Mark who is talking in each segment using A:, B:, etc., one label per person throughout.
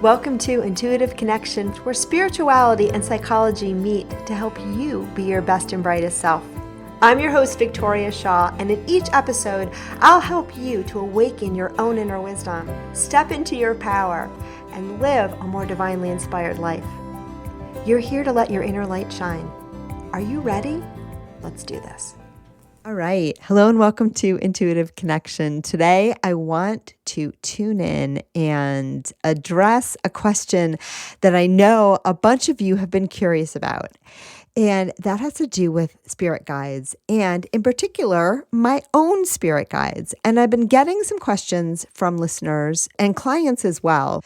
A: Welcome to Intuitive Connection, where spirituality and psychology meet to help you be your best and brightest self. I'm your host, Victoria Shaw, and in each episode, I'll help you to awaken your own inner wisdom, step into your power, and live a more divinely inspired life. You're here to let your inner light shine. Are you ready? Let's do this. All right. Hello and welcome to Intuitive Connection. Today, I want to tune in and address a question that I know a bunch of you have been curious about. And that has to do with spirit guides and in particular, my own spirit guides. And I've been getting some questions from listeners and clients as well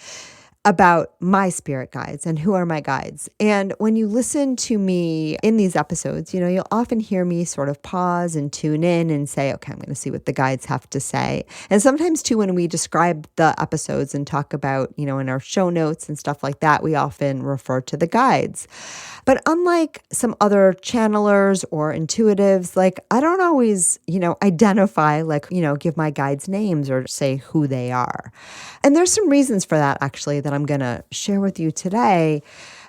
A: about my spirit guides and who are my guides. And when you listen to me in these episodes, you'll often hear me sort of pause and tune in and say, okay, I'm going to see what the guides have to say. And sometimes too, when we describe the episodes and talk about, in our show notes and stuff like that, we often refer to the guides. But unlike some other channelers or intuitives, I don't always, identify, give my guides names or say who they are. And there's some reasons for that, actually, that I'm going to share with you today.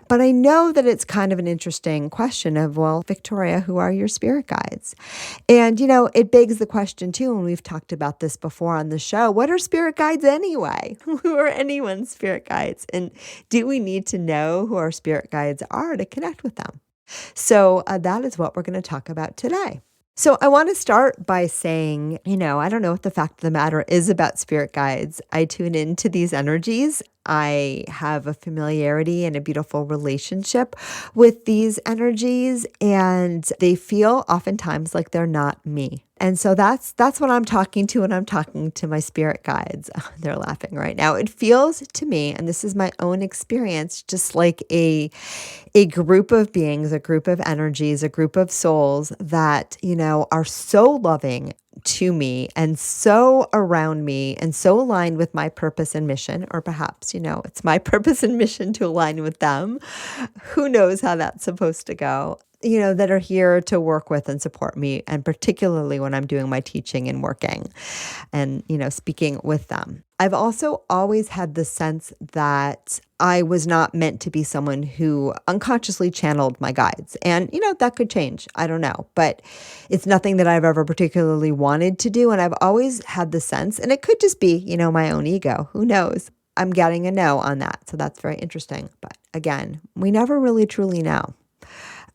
A: But I know that it's kind of an interesting question of, well, Victoria, who are your spirit guides? And, it begs the question too, and we've talked about this before on the show, what are spirit guides anyway? Who are anyone's spirit guides? And do we need to know who our spirit guides are to connect with them? So that is what we're going to talk about today. So I want to start by saying, I don't know what the fact of the matter is about spirit guides. I tune into these energies. I have a familiarity and a beautiful relationship with these energies, and they feel oftentimes like they're not me. And so that's what I'm talking to when I'm talking to my spirit guides. They're laughing right now. It feels to me, and this is my own experience, just like a group of beings, a group of energies, a group of souls that, are so loving to me and so around me and so aligned with my purpose and mission, or perhaps, it's my purpose and mission to align with them. Who knows how that's supposed to go, that are here to work with and support me. And particularly when I'm doing my teaching and working and, speaking with them. I've also always had the sense that I was not meant to be someone who unconsciously channeled my guides. And, that could change. I don't know. But it's nothing that I've ever particularly wanted to do. And I've always had the sense, and it could just be, my own ego. Who knows? I'm getting a no on that. So that's very interesting. But again, we never really truly know.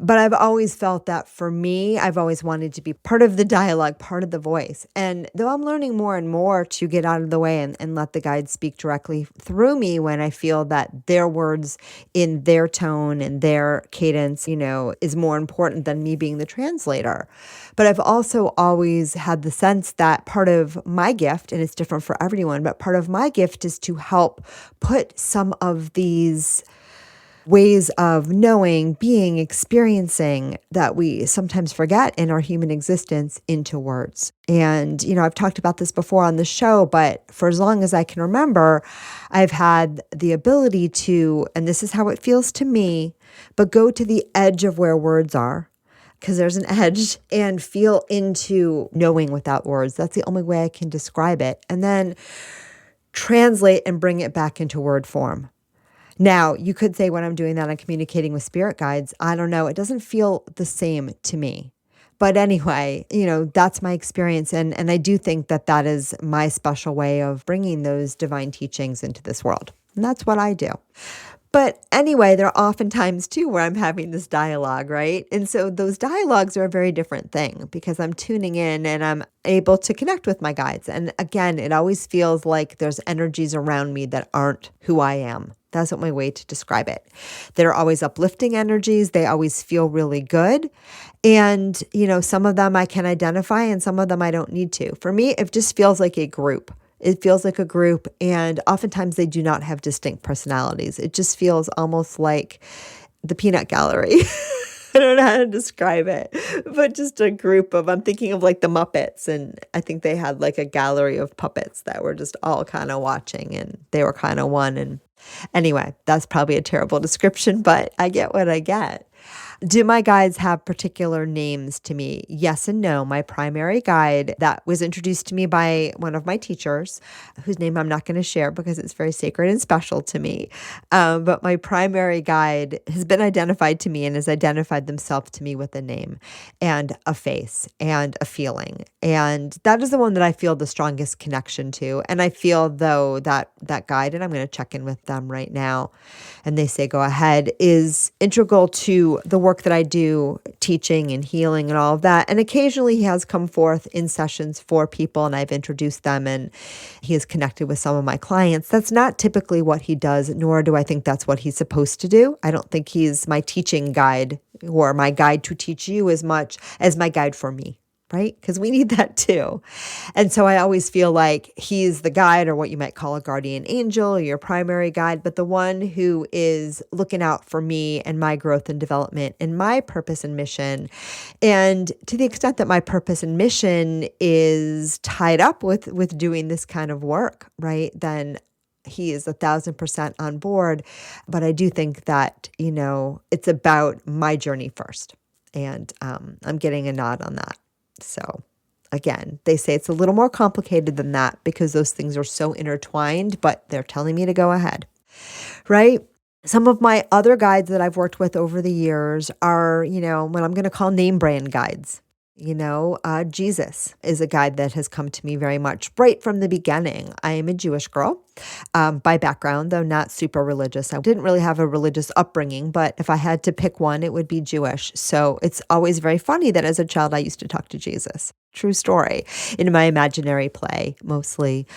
A: But I've always felt that for me, I've always wanted to be part of the dialogue, part of the voice. And though I'm learning more and more to get out of the way and let the guides speak directly through me when I feel that their words in their tone and their cadence, is more important than me being the translator. But I've also always had the sense that part of my gift, and it's different for everyone, but part of my gift is to help put some of these ways of knowing, being, experiencing that we sometimes forget in our human existence into words. And, I've talked about this before on the show, but for as long as I can remember, I've had the ability to, and this is how it feels to me, but go to the edge of where words are, because there's an edge, and feel into knowing without words. That's the only way I can describe it. And then translate and bring it back into word form. Now, you could say when I'm doing that, I'm communicating with spirit guides. I don't know. It doesn't feel the same to me. But anyway, that's my experience. And I do think that that is my special way of bringing those divine teachings into this world. And that's what I do. But anyway, there are often times too where I'm having this dialogue, right? And so those dialogues are a very different thing because I'm tuning in and I'm able to connect with my guides. And again, it always feels like there's energies around me that aren't who I am. That's not my way to describe it. They're always uplifting energies. They always feel really good. And, some of them I can identify and some of them I don't need to. For me, it just feels like a group. It feels like a group, and oftentimes they do not have distinct personalities. It just feels almost like the peanut gallery. I don't know how to describe it, but just a group of, I'm thinking of like the Muppets, and I think they had like a gallery of puppets that were just all kind of watching, and they were kind of one. And anyway, that's probably a terrible description, but I get what I get. Do my guides have particular names to me? Yes and no. My primary guide that was introduced to me by one of my teachers, whose name I'm not going to share because it's very sacred and special to me. But my primary guide has been identified to me and has identified themselves to me with a name and a face and a feeling. And that is the one that I feel the strongest connection to. And I feel though that guide, and I'm going to check in with them right now, and they say go ahead, is integral to the work that I do, teaching and healing and all of that. And occasionally he has come forth in sessions for people and I've introduced them and he has connected with some of my clients. That's not typically what he does, nor do I think that's what he's supposed to do. I don't think he's my teaching guide or my guide to teach you as much as my guide for me. Right? Because we need that too. And so I always feel like he's the guide, or what you might call a guardian angel, or your primary guide, but the one who is looking out for me and my growth and development and my purpose and mission. And to the extent that my purpose and mission is tied up with doing this kind of work, right? Then he is 1,000% on board. But I do think that, it's about my journey first. And I'm getting a nod on that. So again, they say it's a little more complicated than that because those things are so intertwined, but they're telling me to go ahead, right? Some of my other guides that I've worked with over the years are, what I'm going to call name brand guides. Jesus is a guide that has come to me very much right from the beginning. I am a Jewish girl by background, though not super religious. I didn't really have a religious upbringing, but if I had to pick one, it would be Jewish. So it's always very funny that as a child, I used to talk to Jesus. True story, in my imaginary play, mostly.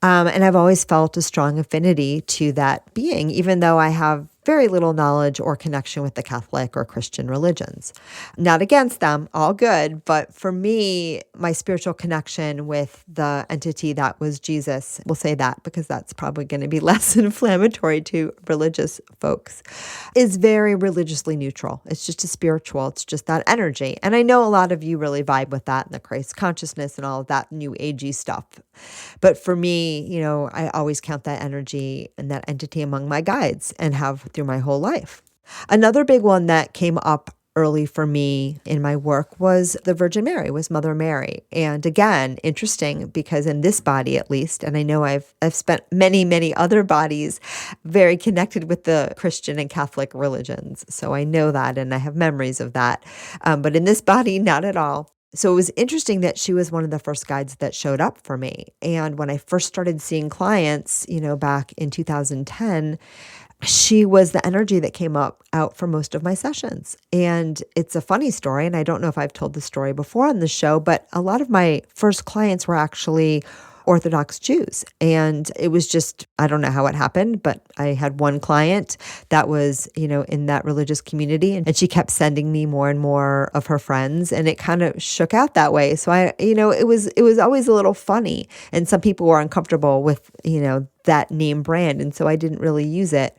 A: And I've always felt a strong affinity to that being, even though I have very little knowledge or connection with the Catholic or Christian religions. Not against them, all good. But for me, my spiritual connection with the entity that was Jesus, we'll say that because that's probably going to be less inflammatory to religious folks, is very religiously neutral. It's just a spiritual, it's just that energy. And I know a lot of you really vibe with that and the Christ consciousness and all of that new agey stuff. But for me, I always count that energy and that entity among my guides and have through my whole life. Another big one that came up early for me in my work was the Virgin Mary, was Mother Mary. And again, interesting because in this body at least, and I know I've spent many, many other bodies very connected with the Christian and Catholic religions. So I know that and I have memories of that. But in this body, not at all. So it was interesting that she was one of the first guides that showed up for me. And when I first started seeing clients, back in 2010, she was the energy that came out for most of my sessions. And it's a funny story, and I don't know if I've told the story before on the show, but a lot of my first clients were actually Orthodox Jews. And it was just, I don't know how it happened, but I had one client that was, in that religious community, and she kept sending me more and more of her friends, and it kind of shook out that way. So it was always a little funny, and some people were uncomfortable with, that name brand. And so I didn't really use it.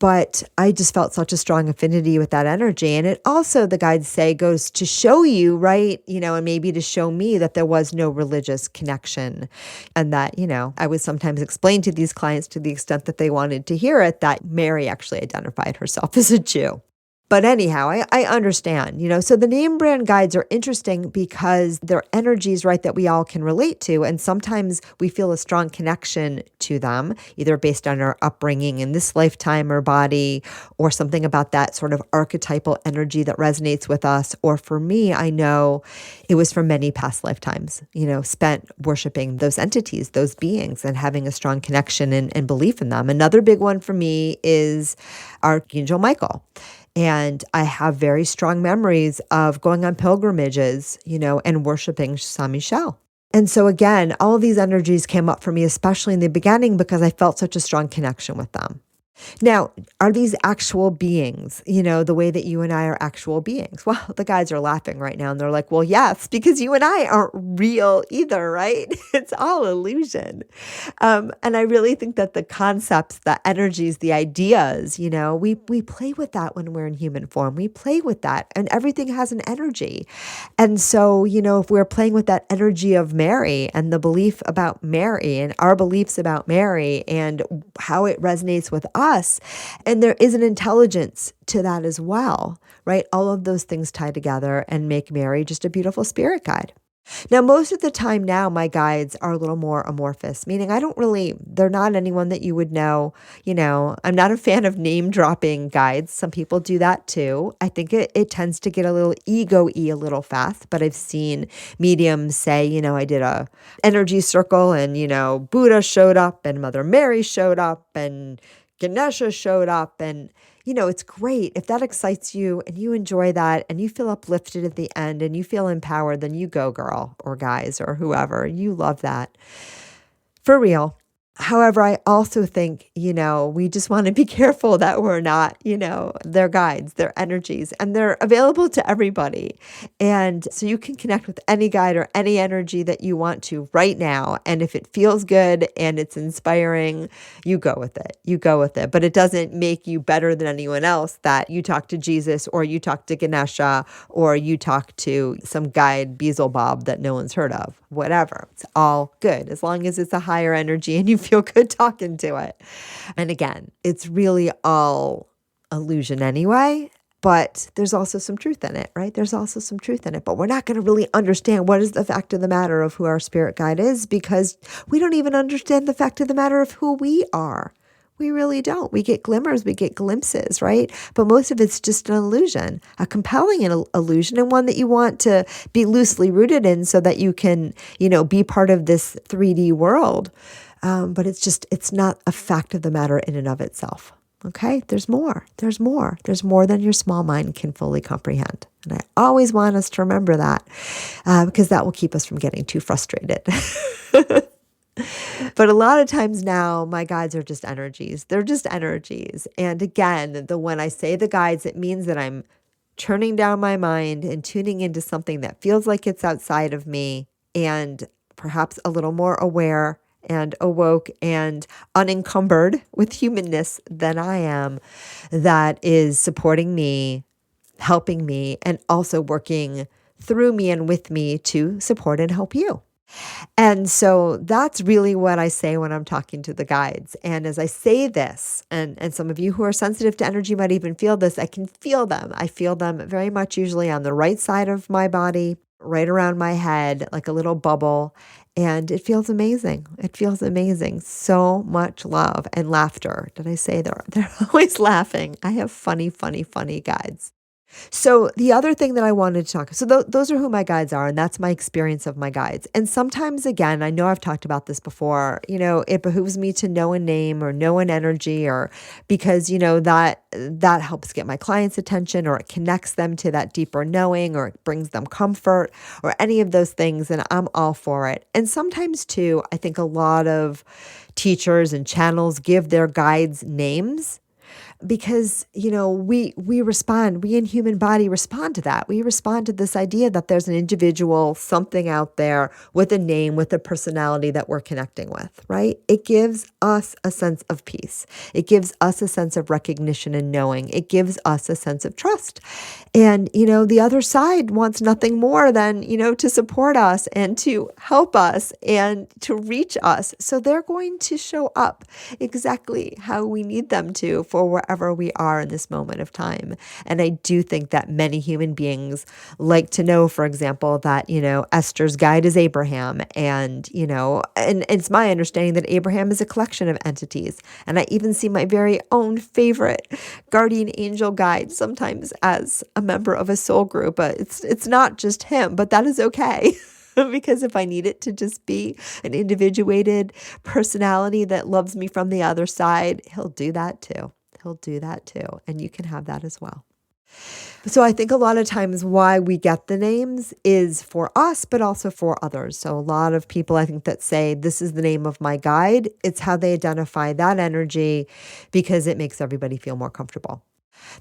A: But I just felt such a strong affinity with that energy. And it also, the guides say, goes to show you, right, and maybe to show me that there was no religious connection. And that, I would sometimes explain to these clients to the extent that they wanted to hear it, that Mary actually identified herself as a Jew. But anyhow, I understand, so the name brand guides are interesting because they're energies, right, that we all can relate to. And sometimes we feel a strong connection to them, either based on our upbringing in this lifetime or body, or something about that sort of archetypal energy that resonates with us. Or for me, I know it was from many past lifetimes, spent worshiping those entities, those beings, and having a strong connection and belief in them. Another big one for me is Archangel Michael. And I have very strong memories of going on pilgrimages, and worshiping Saint Michel. And so again, all of these energies came up for me, especially in the beginning, because I felt such a strong connection with them. Now, are these actual beings, the way that you and I are actual beings? Well, the guys are laughing right now and they're like, well, yes, because you and I aren't real either, right? It's all illusion. And I really think that the concepts, the energies, the ideas, we play with that when we're in human form. We play with that, and everything has an energy. And so, if we're playing with that energy of Mary and the belief about Mary and our beliefs about Mary and how it resonates with us, us. And there is an intelligence to that as well, right? All of those things tie together and make Mary just a beautiful spirit guide. Now, most of the time now, my guides are a little more amorphous, meaning they're not anyone that you would know. I'm not a fan of name dropping guides. Some people do that too. I think it tends to get a little ego-y a little fast, but I've seen mediums say, I did a energy circle and, Buddha showed up and Mother Mary showed up and Ganesha showed up, and it's great. If that excites you and you enjoy that and you feel uplifted at the end and you feel empowered, then you go, girl or guys or whoever. You love that. For real. However, I also think, we just want to be careful that we're not, their guides, their energies, and they're available to everybody. And so you can connect with any guide or any energy that you want to right now. And if it feels good and it's inspiring, you go with it. You go with it. But it doesn't make you better than anyone else that you talk to Jesus or you talk to Ganesha or you talk to some guide Beelzebub that no one's heard of. Whatever. It's all good as long as it's a higher energy and you feel good talking to it. And again, it's really all illusion anyway, but there's also some truth in it, right? There's also some truth in it, but we're not going to really understand what is the fact of the matter of who our spirit guide is because we don't even understand the fact of the matter of who we are. We really don't. We get glimmers, we get glimpses, right? But most of it's just an illusion, a compelling illusion, and one that you want to be loosely rooted in so that you can, be part of this 3D world. But it's not a fact of the matter in and of itself. Okay? There's more. There's more. There's more than your small mind can fully comprehend. And I always want us to remember that because that will keep us from getting too frustrated. But a lot of times now, my guides are just energies. They're just energies. And again, when I say the guides, it means that I'm turning down my mind and tuning into something that feels like it's outside of me and perhaps a little more aware and awoke and unencumbered with humanness than I am, that is supporting me, helping me, and also working through me and with me to support and help you. And so that's really what I say when I'm talking to the guides. And as I say this, and some of you who are sensitive to energy might even feel this, I can feel them. I feel them very much usually on the right side of my body, right around my head, like a little bubble. And it feels amazing. It feels amazing. So much love and laughter. Did I say they're always laughing? I have funny guides. So the other thing that I wanted to talk, so those are who my guides are, and that's my experience of my guides. And sometimes, again, I know I've talked about this before, it behooves me to know a name or know an energy, or because, that helps get my clients' attention, or it connects them to that deeper knowing, or it brings them comfort, or any of those things, and I'm all for it. And sometimes too, I think a lot of teachers and channels give their guides names, because, we in human body respond to that. We respond to this idea that there's an individual, something out there with a name, with a personality that we're connecting with, right? It gives us a sense of peace. It gives us a sense of recognition and knowing. It gives us a sense of trust. And, the other side wants nothing more than, to support us and to help us and to reach us. So they're going to show up exactly how we need them to for wherever we are in this moment of time. And I do think that many human beings like to know, for example, that, Esther's guide is Abraham. And, and it's my understanding that Abraham is a collection of entities. And I even see my very own favorite guardian angel guide sometimes as a member of a soul group. But it's not just him, but that is okay. Because if I need it to just be an individuated personality that loves me from the other side, he'll do that too. He'll do that too. And you can have that as well. So I think a lot of times why we get the names is for us, but also for others. So a lot of people, I think, that say, this is the name of my guide. It's how they identify that energy because it makes everybody feel more comfortable.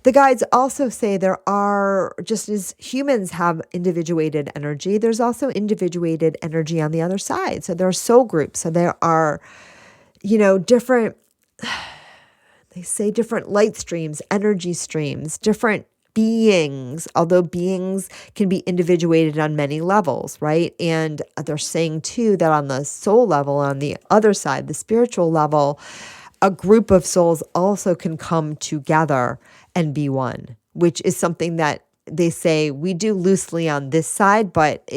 A: The guides also say there are, just as humans have individuated energy, there's also individuated energy on the other side. So there are soul groups. So there are, different, they say different light streams, energy streams, different beings, although beings can be individuated on many levels, right? And they're saying too that on the soul level, on the other side, the spiritual level,
B: a group of souls also can come together and be one, which is something that they say we do loosely on this side, but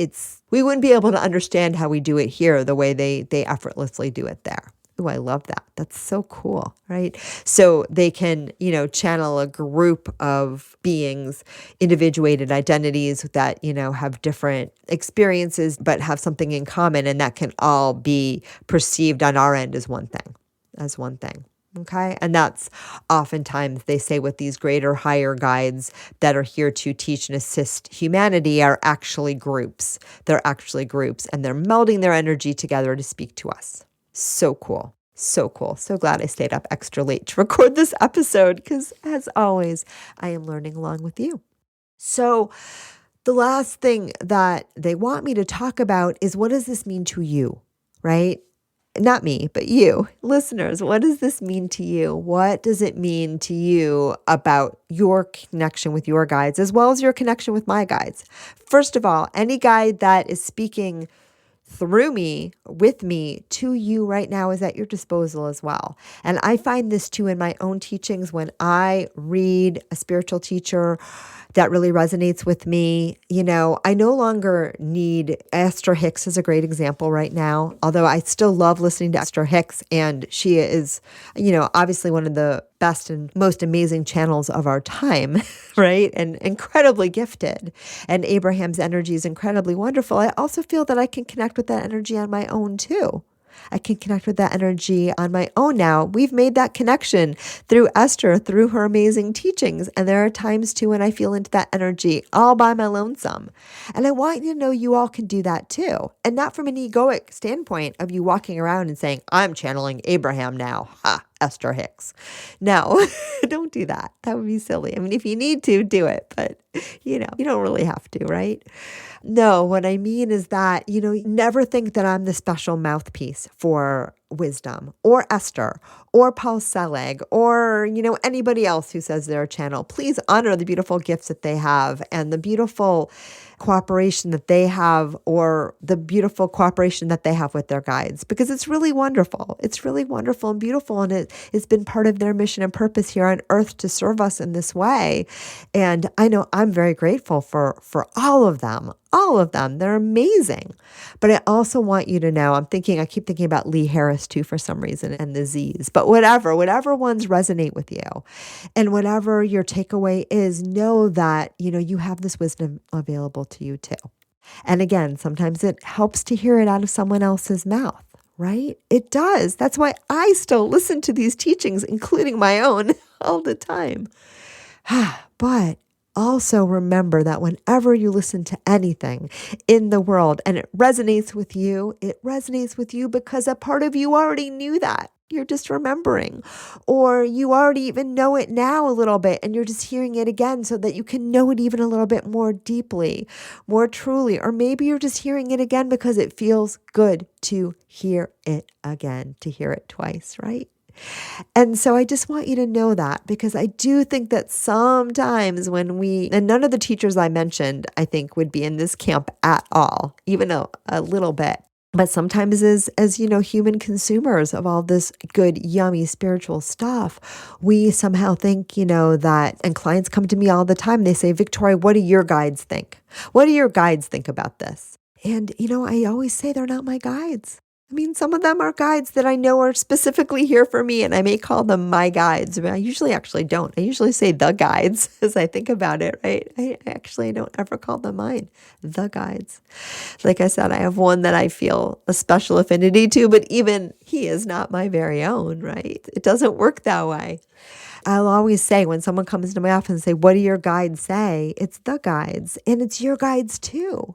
B: we wouldn't be able to understand how we do it here the way they effortlessly do it there. Oh, I love that. That's so cool, right? So they can, channel a group of beings, individuated identities that, have different experiences, but have something in common. And that can all be perceived on our end as one thing. Okay. And that's oftentimes they say what these greater, higher guides that are here to teach and assist humanity are actually groups. They're actually groups, and they're melding their energy together to speak to us. So cool. So cool. So glad I stayed up extra late to record this episode because, as always, I am learning along with you. So the last thing that they want me to talk about is, what does this mean to you, right? Not me, but you, listeners. What does this mean to you? What does it mean to you about your connection with your guides, as well as your connection with my guides? First of all, any guide that is speaking through me, with me, to you right now is at your disposal as well. And I find this too in my own teachings when I read a spiritual teacher that really resonates with me. I no longer need, Esther Hicks is a great example right now, although I still love listening to Esther Hicks, and she is, obviously one of the best and most amazing channels of our time, right? And incredibly gifted. And Abraham's energy is incredibly wonderful. I also feel that I can connect with that energy on my own too. I can connect with that energy on my own now. We've made that connection through Esther, through her amazing teachings. And there are times too when I feel into that energy all by my lonesome. And I want you to know you all can do that too. And not from an egoic standpoint of you walking around and saying, I'm channeling Abraham now. Ha, Esther Hicks. No, don't do that. That would be silly. I mean, if you need to, do it. But, you don't really have to, right? No, what I mean is that, never think that I'm the special mouthpiece for wisdom or Esther or Paul Selig or, anybody else who says they're a channel. Please honor the beautiful gifts that they have and the beautiful cooperation that they have, or the beautiful cooperation that they have with their guides, because it's really wonderful. It's really wonderful and beautiful. And it's been part of their mission and purpose here on earth to serve us in this way. And I know I'm very grateful for all of them. All of them. They're amazing. But I also want you to know, I keep thinking about Lee Harris too for some reason, and the Z's, but whatever ones resonate with you and whatever your takeaway is, know that, you have this wisdom available to you too. And again, sometimes it helps to hear it out of someone else's mouth, right? It does. That's why I still listen to these teachings, including my own, all the time. But also remember that whenever you listen to anything in the world and it resonates with you because a part of you already knew that. You're just remembering, or you already even know it now a little bit and you're just hearing it again so that you can know it even a little bit more deeply, more truly. Or maybe you're just hearing it again because it feels good to hear it again, to hear it twice, right? And so I just want you to know that, because I do think that sometimes and none of the teachers I mentioned, I think, would be in this camp at all, even a little bit. But sometimes as human consumers of all this good, yummy spiritual stuff, we somehow think, that, and clients come to me all the time, they say, Victoria, what do your guides think? What do your guides think about this? And, I always say they're not my guides. I mean, some of them are guides that I know are specifically here for me, and I may call them my guides, but I usually actually don't. I usually say the guides as I think about it, right? I don't ever call them mine, the guides. Like I said, I have one that I feel a special affinity to, but even he is not my very own, right? It doesn't work that way. I'll always say when someone comes into my office and say, what do your guides say? It's the guides, and it's your guides too.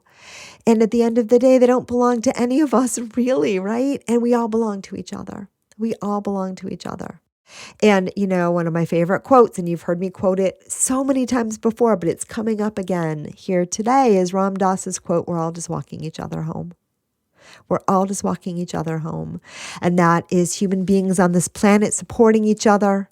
B: And at the end of the day, they don't belong to any of us really, right? And we all belong to each other. We all belong to each other. And, one of my favorite quotes, and you've heard me quote it so many times before, but it's coming up again here today, is Ram Dass's quote, we're all just walking each other home. We're all just walking each other home. And that is human beings on this planet supporting each other.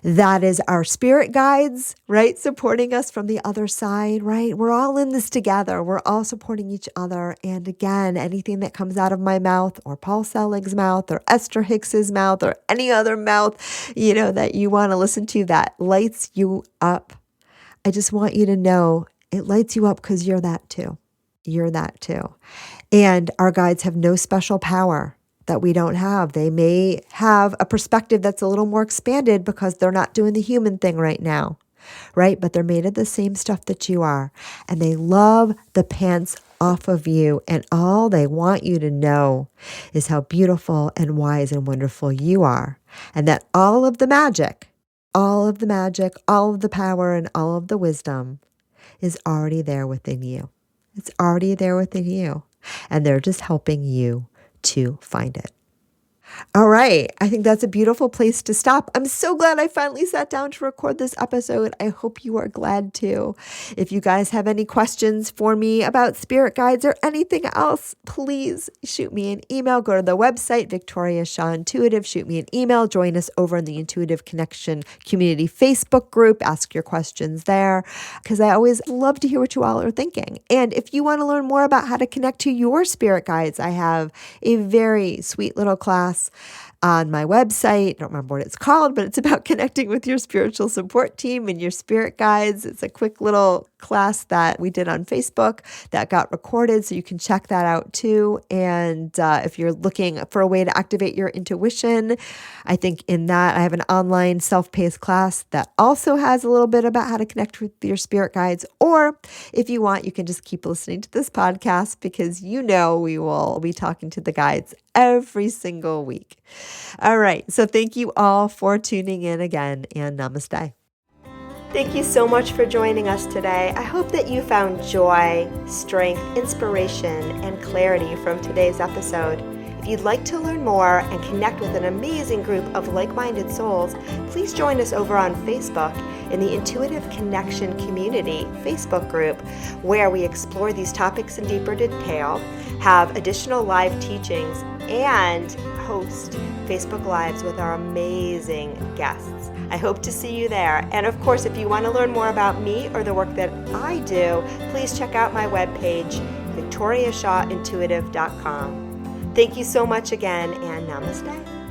B: That is our spirit guides, right? Supporting us from the other side, right? We're all in this together. We're all supporting each other. And again, anything that comes out of my mouth or Paul Selig's mouth or Esther Hicks's mouth or any other mouth, that you want to listen to that lights you up. I just want you to know it lights you up because you're that too. You're that too. And our guides have no special power that we don't have. They may have a perspective that's a little more expanded because they're not doing the human thing right now, right? But they're made of the same stuff that you are. And they love the pants off of you. And all they want you to know is how beautiful and wise and wonderful you are. And that all of the magic, all of the power, and all of the wisdom is already there within you. It's already there within you. And they're just helping you to find it. All right. I think that's a beautiful place to stop. I'm so glad I finally sat down to record this episode. I hope you are glad too. If you guys have any questions for me about spirit guides or anything else, please shoot me an email. Go to the website, Victoria Shaw Intuitive. Shoot me an email. Join us over in the Intuitive Connection Community Facebook group. Ask your questions there because I always love to hear what you all are thinking. And if you want to learn more about how to connect to your spirit guides, I have a very sweet little class on my website. I don't remember what it's called, but it's about connecting with your spiritual support team and your spirit guides. It's a quick little class that we did on Facebook that got recorded, so you can check that out too. And if you're looking for a way to activate your intuition, I think in that I have an online self-paced class that also has a little bit about how to connect with your spirit guides. Or if you want, you can just keep listening to this podcast because we will be talking to the guides every single week. All right. So thank you all for tuning in again, and namaste.
A: Thank you so much for joining us today. I hope that you found joy, strength, inspiration, and clarity from today's episode. If you'd like to learn more and connect with an amazing group of like-minded souls, please join us over on Facebook in the Intuitive Connection Community Facebook group, where we explore these topics in deeper detail, have additional live teachings, and host Facebook Lives with our amazing guests. I hope to see you there. And of course, if you want to learn more about me or the work that I do, please check out my webpage, victoriashawintuitive.com. Thank you so much again, and namaste.